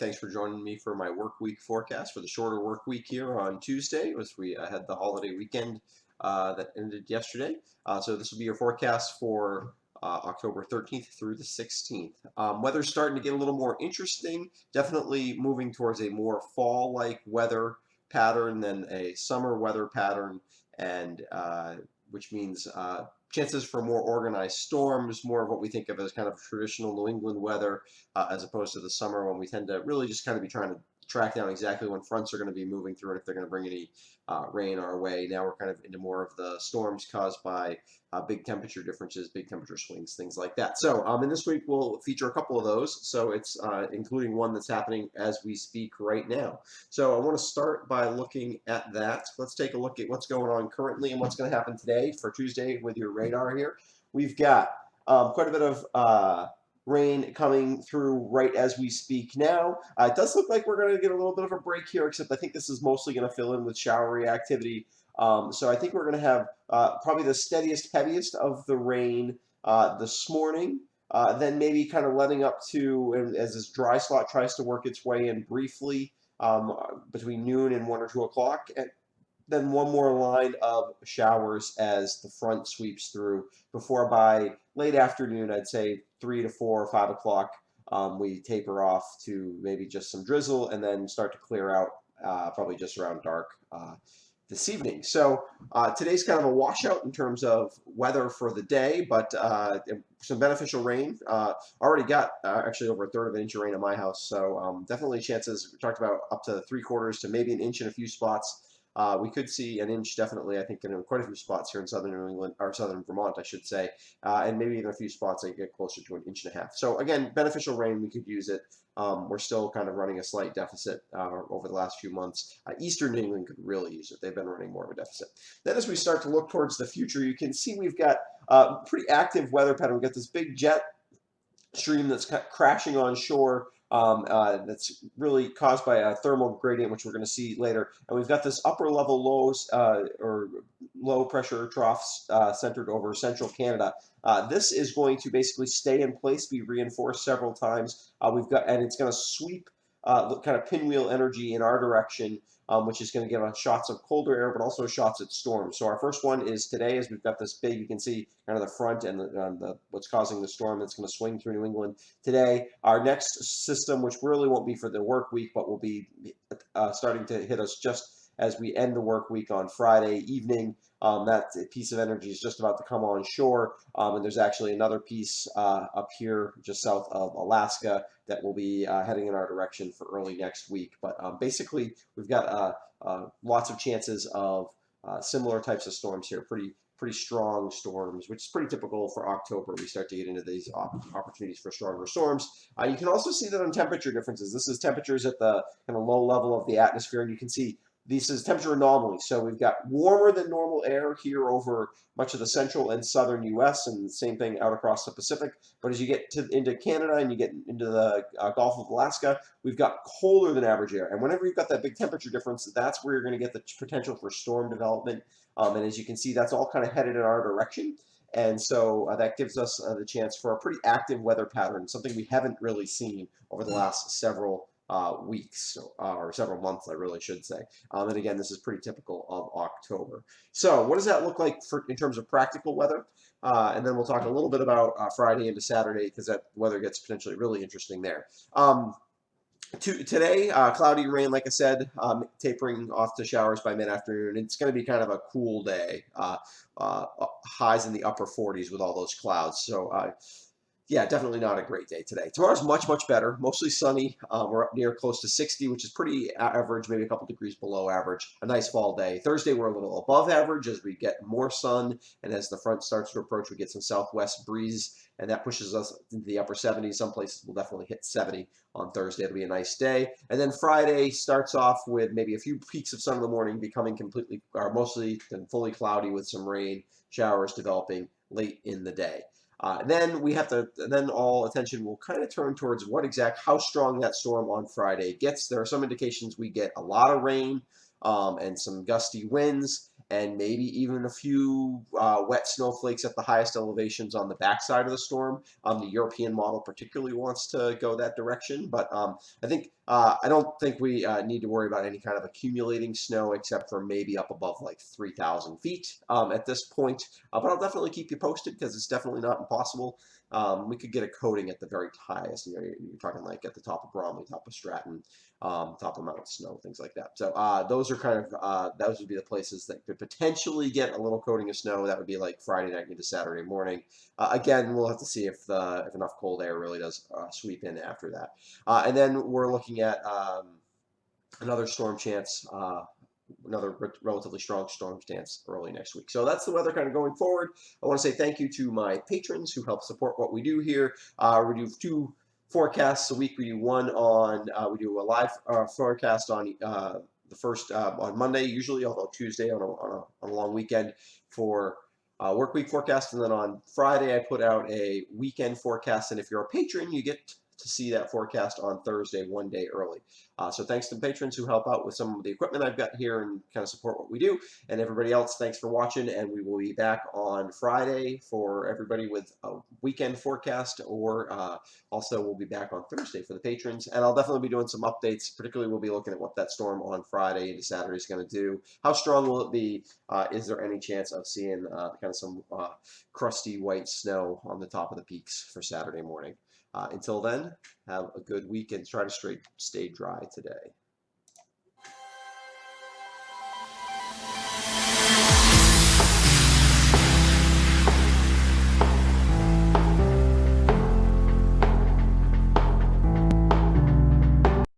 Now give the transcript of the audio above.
Thanks for joining me for my work week forecast for the shorter work week here on Tuesday, as we had the holiday weekend that ended yesterday. So this will be your forecast for October 13th through the 16th. Weather's starting to get a little more interesting, definitely moving towards a more fall-like weather pattern than a summer weather pattern, and which means chances for more organized storms, more of what we think of as kind of traditional New England weather, as opposed to the summer when we tend to really just kind of be trying to track down exactly when fronts are going to be moving through and if they're going to bring any rain our way. Now we're kind of into more of the storms caused by big temperature differences, big temperature swings, things like that. So in this week we'll feature a couple of those. So it's including one that's happening as we speak right now. So I want to start by looking at that. Let's take a look at what's going on currently and what's going to happen today for Tuesday with your radar here. We've got quite a bit of rain coming through right as we speak now. It does look like we're going to get a little bit of a break here, except I think this is mostly going to fill in with showery activity. So I think we're going to have probably the steadiest, heaviest of the rain this morning. Then maybe kind of letting up to, and as this dry slot tries to work its way in briefly between noon and 1 or 2 o'clock. And then one more line of showers as the front sweeps through before by late afternoon, I'd say 3 to 4 or 5 o'clock, we taper off to maybe just some drizzle and then start to clear out probably just around dark this evening. So today's kind of a washout in terms of weather for the day, but some beneficial rain. Already got actually over 1/3 of an inch of rain in my house, so definitely chances. We talked about up to 3/4 to maybe an inch in a few spots. We could see an inch definitely, I think, in quite a few spots here in southern New England, or southern Vermont, I should say, and maybe even a few spots that get closer to an inch and a half. So again, beneficial rain, we could use it. We're still kind of running a slight deficit over the last few months. Eastern New England could really use it. They've been running more of a deficit. Then as we start to look towards the future, you can see we've got a pretty active weather pattern. We've got this big jet stream that's crashing on shore. That's really caused by a thermal gradient, which we're going to see later. And we've got this upper level lows or low pressure troughs centered over central Canada. This is going to basically stay in place, be reinforced several times. And it's going to sweep kind of pinwheel energy in our direction, which is going to give us shots of colder air, but also shots at storms. So our first one is today, as we've got this big, you can see kind of the front and what's causing the storm that's going to swing through New England today. Our next system, which really won't be for the work week, but will be starting to hit us just as we end the work week on Friday evening. That piece of energy is just about to come on shore, and there's actually another piece up here just south of Alaska that will be heading in our direction for early next week. But basically, we've got lots of chances of similar types of storms here, pretty strong storms, which is pretty typical for October. We start to get into these opportunities for stronger storms. You can also see that on temperature differences. This is temperatures at the kind of low level of the atmosphere, and you can see this is temperature anomaly. So we've got warmer than normal air here over much of the central and southern U.S. and the same thing out across the Pacific. But as you get into Canada and you get into the Gulf of Alaska, we've got colder than average air. And whenever you've got that big temperature difference, that's where you're going to get the potential for storm development. And as you can see, that's all kind of headed in our direction. And so that gives us the chance for a pretty active weather pattern, something we haven't really seen over the last several weeks or several months, I really should say. And again, this is pretty typical of October. So what does that look like in terms of practical weather? And then we'll talk a little bit about Friday into Saturday, because that weather gets potentially really interesting there. Today, cloudy rain, like I said, tapering off to showers by mid-afternoon. It's going to be kind of a cool day. Highs in the upper 40s with all those clouds. So yeah, definitely not a great day today. Tomorrow's much, much better. Mostly sunny. We're up near close to 60, which is pretty average, maybe a couple degrees below average. A nice fall day. Thursday, we're a little above average as we get more sun, and as the front starts to approach, we get some southwest breeze, and that pushes us into the upper 70s. Some places will definitely hit 70 on Thursday. It'll be a nice day. And then Friday starts off with maybe a few peaks of sun in the morning, becoming completely, or mostly and fully cloudy with some rain showers developing late in the day. Then all attention will kind of turn towards how strong that storm on Friday gets. There are some indications we get a lot of rain and some gusty winds, and maybe even a few wet snowflakes at the highest elevations on the backside of the storm. The European model particularly wants to go that direction, but I think I don't think we need to worry about any kind of accumulating snow except for maybe up above like 3,000 feet at this point. But I'll definitely keep you posted because it's definitely not impossible. We could get a coating at the very highest. You know, you're talking like at the top of Bromley, top of Stratton, top of Mount Snow, things like that. So those are kind of those would be the places that could potentially get a little coating of snow. That would be like Friday night into Saturday morning. Again, we'll have to see if enough cold air really does sweep in after that. And then we're looking at another storm chance, another relatively strong storm chance early next week. So that's the weather kind of going forward. I want to say thank you to my patrons who help support what we do here. We do 2 forecasts a week. We do one on, we do a live forecast on the first on Monday, usually, although Tuesday on a long weekend for work week forecast. And then on Friday, I put out a weekend forecast. And if you're a patron, you get to see that forecast on Thursday, one day early. So thanks to patrons who help out with some of the equipment I've got here and kind of support what we do. And everybody else, thanks for watching. And we will be back on Friday for everybody with a weekend forecast, or also we'll be back on Thursday for the patrons. And I'll definitely be doing some updates. Particularly, we'll be looking at what that storm on Friday into Saturday is going to do. How strong will it be? Is there any chance of seeing kind of some crusty white snow on the top of the peaks for Saturday morning? Until then, have a good week and try to stay dry today.